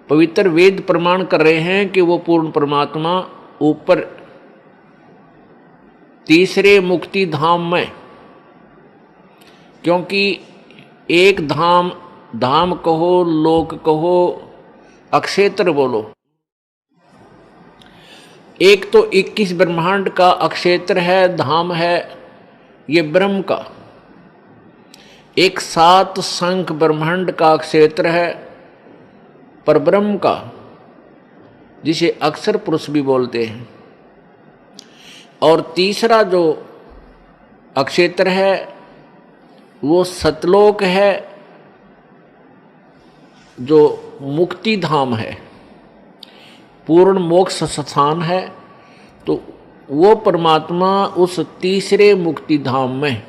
पवित्र वेद प्रमाण कर रहे हैं कि वो पूर्ण परमात्मा ऊपर तीसरे मुक्ति धाम में, क्योंकि एक धाम, धाम कहो, लोक कहो, अक्षेत्र बोलो, एक तो 21 ब्रह्मांड का अक्षेत्र है, धाम है ये ब्रह्म का। एक 7 संख ब्रह्मांड का क्षेत्र है परब्रह्म का, जिसे अक्षर पुरुष भी बोलते हैं। और तीसरा जो अक्षेत्र है वो सतलोक है, जो मुक्ति धाम है, पूर्ण मोक्ष स्थान है। तो वो परमात्मा उस तीसरे मुक्ति धाम में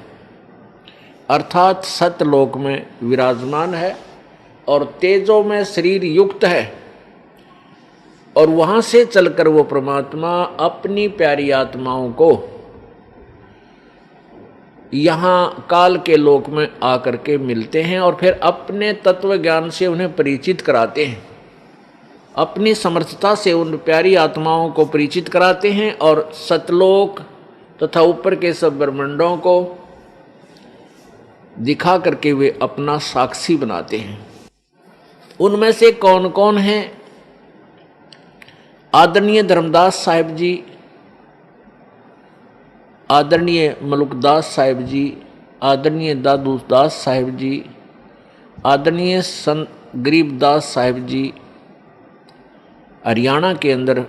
अर्थात सतलोक में विराजमान है और तेजो में शरीर युक्त है। और वहां से चलकर वो परमात्मा अपनी प्यारी आत्माओं को यहाँ काल के लोक में आकर के मिलते हैं और फिर अपने तत्व ज्ञान से उन्हें परिचित कराते हैं, अपनी समर्थता से उन प्यारी आत्माओं को परिचित कराते हैं और सतलोक तथा ऊपर के सब ब्रह्मांडों को दिखा करके वे अपना साक्षी बनाते हैं। उनमें से कौन कौन हैं? आदरणीय धर्मदास साहिब जी, आदरणीय मलुकदास साहिब जी, आदरणीय दादू दास साहिब जी, आदरणीय संत गरीबदास साहिब जी, हरियाणा के अंदर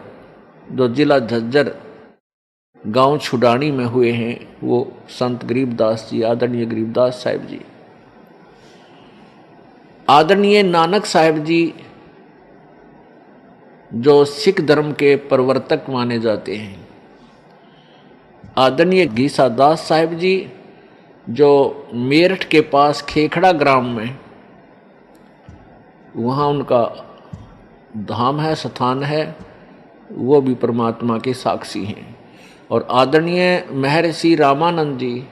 जो जिला झज्जर गांव छुडानी में हुए हैं वो संत गरीबदास जी, आदरणीय गरीबदास साहिब जी, आदरणीय नानक साहिब जी जो सिख धर्म के प्रवर्तक माने जाते हैं, आदरणीय गीसा दास साहिब जी जो मेरठ के पास खेखड़ा ग्राम में वहाँ उनका धाम है, स्थान है, वो भी परमात्मा के साक्षी हैं। और आदरणीय महर्षि रामानंद जी,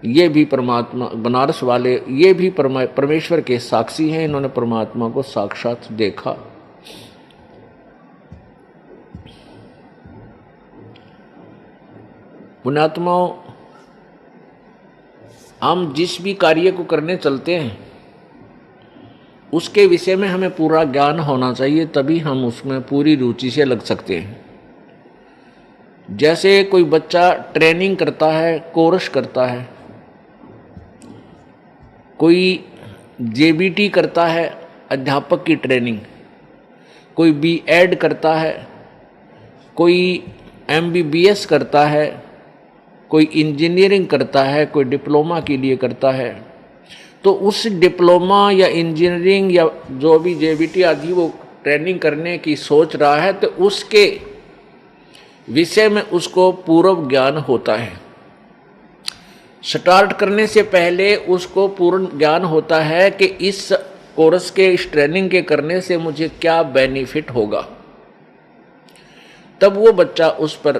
ये भी परमात्मा, बनारस वाले, ये भी परमेश्वर के साक्षी हैं। इन्होंने परमात्मा को साक्षात देखा। पुण्यात्माओं, हम जिस भी कार्य को करने चलते हैं उसके विषय में हमें पूरा ज्ञान होना चाहिए, तभी हम उसमें पूरी रुचि से लग सकते हैं। जैसे कोई बच्चा ट्रेनिंग करता है, कोर्स करता है, कोई जेबीटी करता है अध्यापक की ट्रेनिंग, कोई बीएड करता है, कोई एमबीबीएस करता है, कोई इंजीनियरिंग करता है, कोई डिप्लोमा के लिए करता है, तो उस डिप्लोमा या इंजीनियरिंग या जो भी जेबीटी आदि वो ट्रेनिंग करने की सोच रहा है तो उसके विषय में उसको पूर्व ज्ञान होता है। स्टार्ट करने से पहले उसको पूर्ण ज्ञान होता है कि इस कोर्स के, इस ट्रेनिंग के करने से मुझे क्या बेनिफिट होगा। तब वो बच्चा उस पर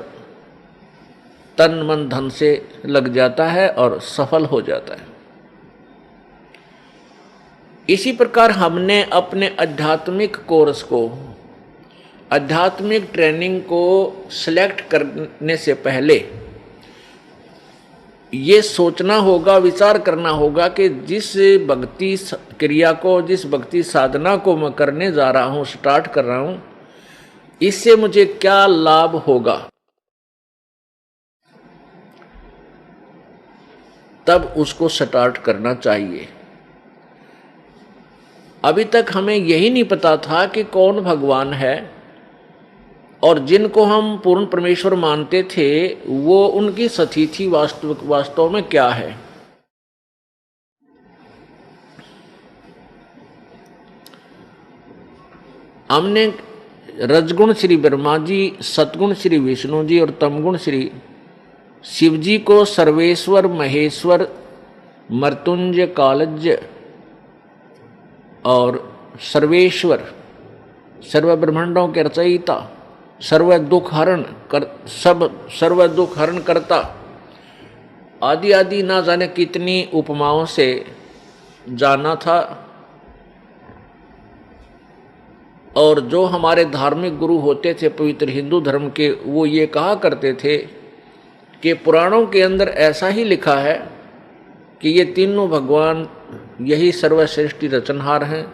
तन मन धन से लग जाता है और सफल हो जाता है। इसी प्रकार हमने अपने आध्यात्मिक कोर्स को, आध्यात्मिक ट्रेनिंग को सिलेक्ट करने से पहले ये सोचना होगा, विचार करना होगा कि जिस भक्ति क्रिया को, जिस भक्ति साधना को मैं करने जा रहा हूँ, स्टार्ट कर रहा हूँ, इससे मुझे क्या लाभ होगा। तब उसको स्टार्ट करना चाहिए। अभी तक हमें यही नहीं पता था कि कौन भगवान है और जिनको हम पूर्ण परमेश्वर मानते थे वो उनकी स्थिति वास्तव में क्या है। हमने रजगुण श्री ब्रह्मा जी, सतगुण श्री विष्णु जी और तमगुण श्री शिव जी को सर्वेश्वर, महेश्वर, मृत्युंजय, कालज्ञ और सर्वेश्वर, सर्व ब्रह्मांडों के रचयिता, सर्व दुख हरण करता आदि आदि ना जाने कितनी उपमाओं से जाना था। और जो हमारे धार्मिक गुरु होते थे पवित्र हिंदू धर्म के, वो ये कहा करते थे कि पुराणों के अंदर ऐसा ही लिखा है कि ये तीनों भगवान यही सर्वश्रेष्ठ रचनहार हैं,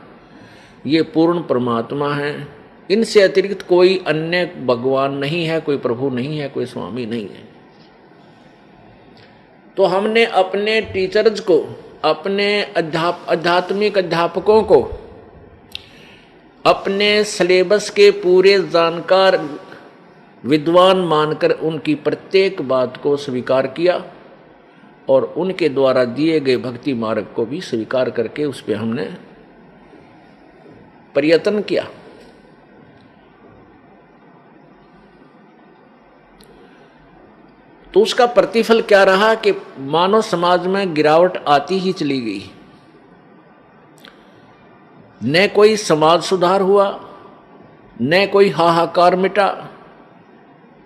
ये पूर्ण परमात्मा हैं, इनसे अतिरिक्त कोई अन्य भगवान नहीं है, कोई प्रभु नहीं है, कोई स्वामी नहीं है। तो हमने अपने टीचर्स को, अपने आध्यात्मिक अध्यापकों को अपने सिलेबस के पूरे जानकार विद्वान मानकर उनकी प्रत्येक बात को स्वीकार किया और उनके द्वारा दिए गए भक्ति मार्ग को भी स्वीकार करके उस पर हमने प्रयत्न किया। तो उसका प्रतिफल क्या रहा कि मानव समाज में गिरावट आती ही चली गई। न कोई समाज सुधार हुआ, न कोई हाहाकार मिटा,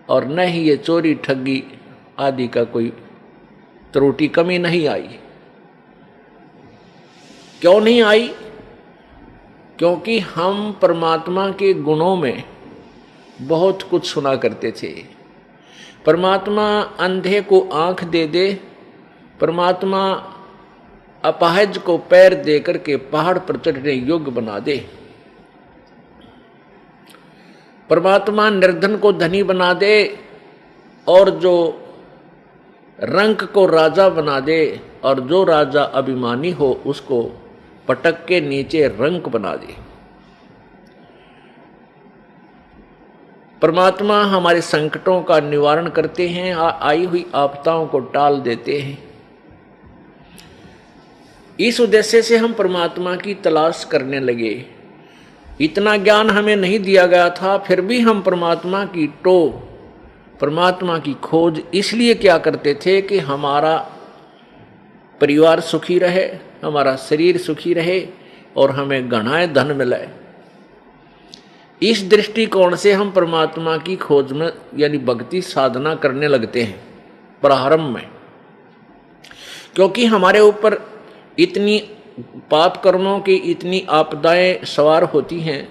और न ही ये चोरी ठगी आदि का कोई त्रुटि कमी नहीं आई। क्यों नहीं आई? क्योंकि हम परमात्मा के गुणों में बहुत कुछ सुना करते थे। परमात्मा अंधे को आंख दे दे, परमात्मा अपाहिज को पैर दे करके पहाड़ पर चढ़ने योग्य बना दे, परमात्मा निर्धन को धनी बना दे और जो रंक को राजा बना दे, और जो राजा अभिमानी हो उसको पटक के नीचे रंक बना दे। परमात्मा हमारे संकटों का निवारण करते हैं, आई हुई आपदाओं को टाल देते हैं। इस उद्देश्य से हम परमात्मा की तलाश करने लगे। इतना ज्ञान हमें नहीं दिया गया था, फिर भी हम परमात्मा की परमात्मा की खोज इसलिए क्या करते थे कि हमारा परिवार सुखी रहे, हमारा शरीर सुखी रहे और हमें घना धन मिले। इस दृष्टिकोण से हम परमात्मा की खोज में यानी भक्ति साधना करने लगते हैं प्रारंभ में, क्योंकि हमारे ऊपर इतनी पाप कर्मों की इतनी आपदाएं सवार होती हैं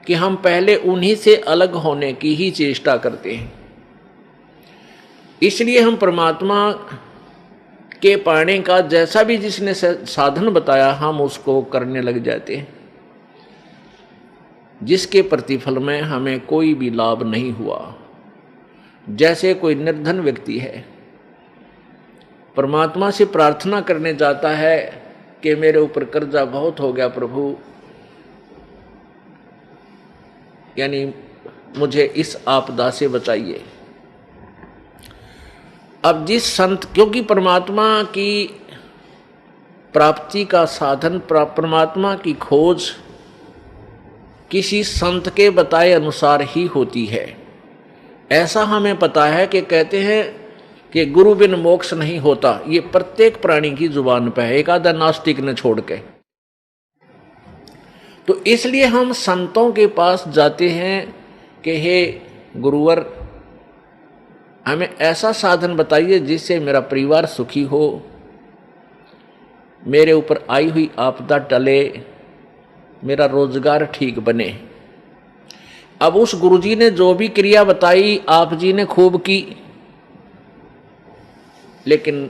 कि हम पहले उन्हीं से अलग होने की ही चेष्टा करते हैं। इसलिए हम परमात्मा के पाने का जैसा भी जिसने साधन बताया हम उसको करने लग जाते हैं, जिसके प्रतिफल में हमें कोई भी लाभ नहीं हुआ। जैसे कोई निर्धन व्यक्ति है, परमात्मा से प्रार्थना करने जाता है कि मेरे ऊपर कर्जा बहुत हो गया प्रभु, यानी मुझे इस आपदा से बचाइए। अब जिस संत, क्योंकि परमात्मा की प्राप्ति का साधन, परमात्मा की खोज किसी संत के बताए अनुसार ही होती है। ऐसा हमें पता है कि कहते हैं कि गुरु बिन मोक्ष नहीं होता, ये प्रत्येक प्राणी की जुबान पे है, एक आधा नास्तिक ने छोड़ के। तो इसलिए हम संतों के पास जाते हैं कि हे गुरुवर, हमें ऐसा साधन बताइए जिससे मेरा परिवार सुखी हो, मेरे ऊपर आई हुई आपदा टले, मेरा रोजगार ठीक बने। अब उस गुरुजी ने जो भी क्रिया बताई आप जी ने खूब की, लेकिन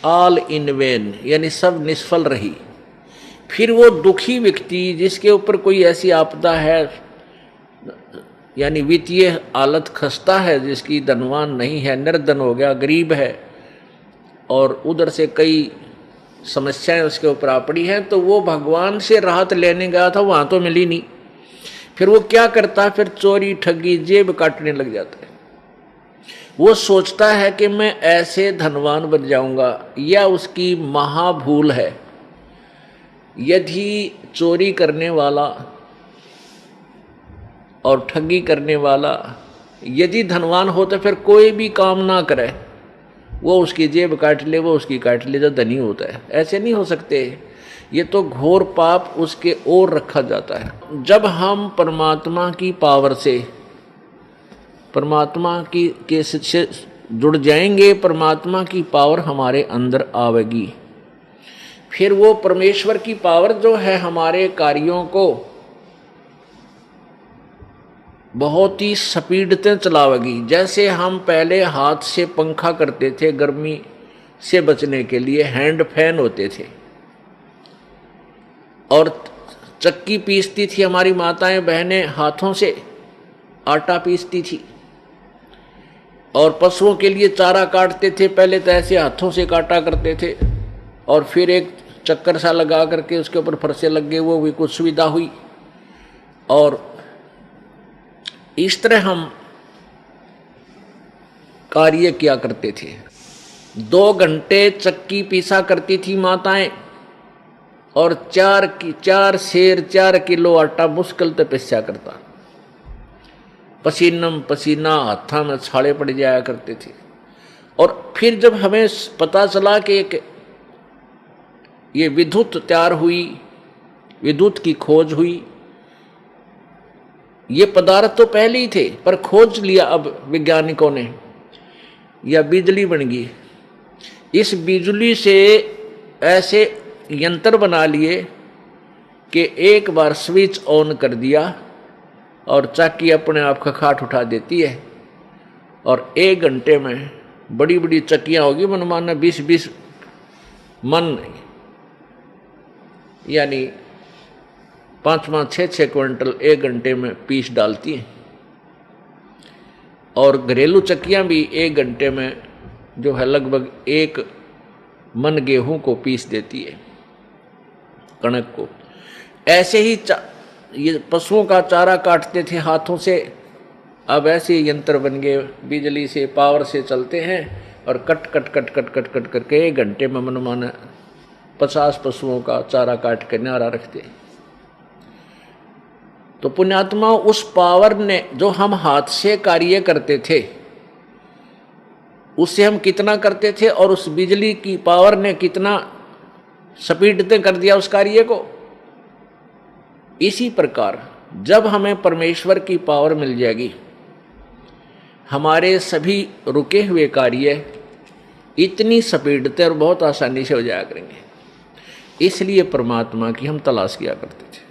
ऑल इन वेन, यानी सब निष्फल रही। फिर वो दुखी व्यक्ति जिसके ऊपर कोई ऐसी आपदा है, यानी वित्तीय हालत खस्ता है, जिसकी धनवान नहीं है, निर्धन हो गया, गरीब है, और उधर से कई समस्याएं उसके ऊपर आ पड़ी हैं, तो वो भगवान से राहत लेने गया था, वहां तो मिली नहीं। फिर वो क्या करता है, फिर चोरी ठगी जेब काटने लग जाता है। वो सोचता है कि मैं ऐसे धनवान बन जाऊंगा, या उसकी महाभूल है। यदि चोरी करने वाला और ठगी करने वाला यदि धनवान हो तो फिर कोई भी काम ना करे, वो उसकी जेब काट ले, वो उसकी काट ले जो धनी होता है। ऐसे नहीं हो सकते, ये तो घोर पाप उसके ओर रखा जाता है। जब हम परमात्मा की पावर से, परमात्मा की के से जुड़ जाएंगे, परमात्मा की पावर हमारे अंदर आवेगी, फिर वो परमेश्वर की पावर जो है हमारे कार्यों को बहुत ही स्पीड से चलावेगी। जैसे हम पहले हाथ से पंखा करते थे, गर्मी से बचने के लिए हैंड फैन होते थे, और चक्की पीसती थी हमारी माताएं बहनें, हाथों से आटा पीसती थी। और पशुओं के लिए चारा काटते थे, पहले तो ऐसे हाथों से काटा करते थे, और फिर एक चक्कर सा लगा करके उसके ऊपर फरसे लग गए, वो भी कुछ सुविधा हुई। और इस तरह हम कार्य किया करते थे। 2 घंटे चक्की पीसा करती थी माताएं, और 4 सेर 4 किलो आटा मुश्किल से पिसा करता। पसीनम पसीना, हाथा में छाले पड़ जाया करते थे। और फिर जब हमें पता चला कि ये विद्युत तैयार हुई, विद्युत की खोज हुई, ये पदार्थ तो पहले ही थे पर खोज लिया अब वैज्ञानिकों ने, या बिजली बन गई। इस बिजली से ऐसे यंत्र बना लिए कि एक बार स्विच ऑन कर दिया और चक्की अपने आप खखाट उठा देती है, और 1 घंटे में बड़ी बड़ी चक्कियां होगी, मनमाना 20-20 मन, यानी 5-5, 6-6 क्विंटल 1 घंटे में पीस डालती हैं। और घरेलू चक्कियां भी 1 घंटे में जो है लगभग 1 मन गेहूं को पीस देती है, कणक को। ऐसे ही ये पशुओं का चारा काटते थे हाथों से, अब ऐसे यंत्र बन गए, बिजली से, पावर से चलते हैं, और cut cut cut cut cut cut करके 1 घंटे में मनमाना 50 पशुओं का चारा काट के न्यारा रखते। तो पुण्यात्मा, उस पावर ने, जो हम हाथ से कार्य करते थे, उससे हम कितना करते थे, और उस बिजली की पावर ने कितना स्पीड से कर दिया उस कार्य को। इसी प्रकार जब हमें परमेश्वर की पावर मिल जाएगी, हमारे सभी रुके हुए कार्य इतनी स्पीड से और बहुत आसानी से हो जाया करेंगे। इसलिए परमात्मा की हम तलाश किया करते थे।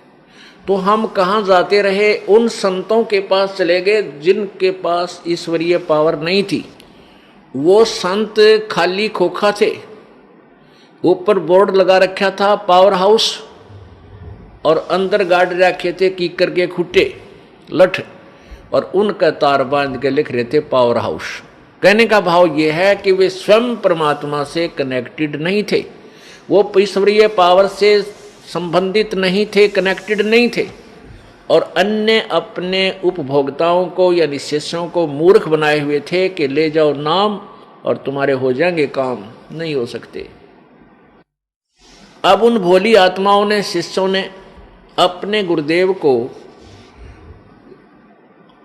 तो हम कहाँ जाते रहे? उन संतों के पास चले गए जिनके पास ईश्वरीय पावर नहीं थी। वो संत खाली खोखा थे, ऊपर बोर्ड लगा रखा था पावर हाउस, और अंदर गाड़ रखे थे कीकर के खुट्टे लठ, और उनका तार बांध के लिख रहे थे पावर हाउस। कहने का भाव यह है कि वे स्वयं परमात्मा से कनेक्टेड नहीं थे, वो ईश्वरीय पावर से संबंधित नहीं थे, कनेक्टेड नहीं थे, और अन्य अपने उपभोक्ताओं को यानी शिष्यों को मूर्ख बनाए हुए थे कि ले जाओ नाम और तुम्हारे हो जाएंगे काम। नहीं हो सकते। अब उन भोली आत्माओं ने, शिष्यों ने अपने गुरुदेव को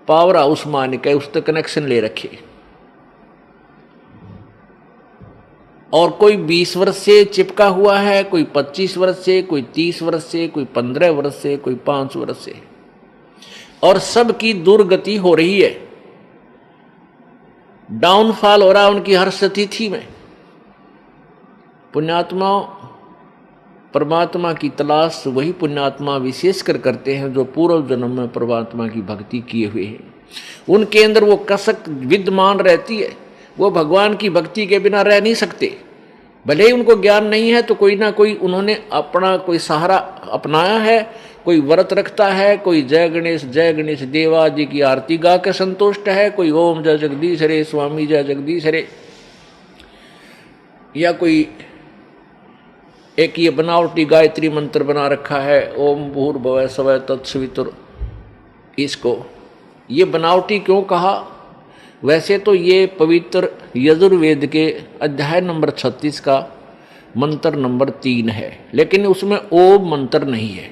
पावर हाउस मान के उस तक कनेक्शन ले रखे, और कोई 20 वर्ष से चिपका हुआ है, कोई 25 वर्ष से, कोई 30 वर्ष से, कोई 15 वर्ष से, कोई 5 वर्ष से, और सबकी दुर्गति हो रही है, डाउनफॉल हो रहा है उनकी हर स्थिति में। पुण्यात्माओं, परमात्मा की तलाश वही पुण्यात्मा विशेषकर करते हैं जो पूर्व जन्म में परमात्मा की भक्ति किए हुए हैं। उनके अंदर वो कसक विद्यमान रहती है, वो भगवान की भक्ति के बिना रह नहीं सकते। भले ही उनको ज्ञान नहीं है तो कोई ना कोई उन्होंने अपना कोई सहारा अपनाया है, कोई व्रत रखता है, कोई जय गणेश देवा जी की आरती गा के संतुष्ट है, कोई ओम जय जगदीश हरे स्वामी जय जगदीश हरे, या कोई एक ये बनावटी गायत्री मंत्र बना रखा है ओम भूर्भुवः स्वः तत्सवितुर। इसको ये बनावटी क्यों कहा? वैसे तो ये पवित्र यजुर्वेद के अध्याय नंबर 36 का मंत्र नंबर 3 है, लेकिन उसमें ओम मंत्र नहीं है।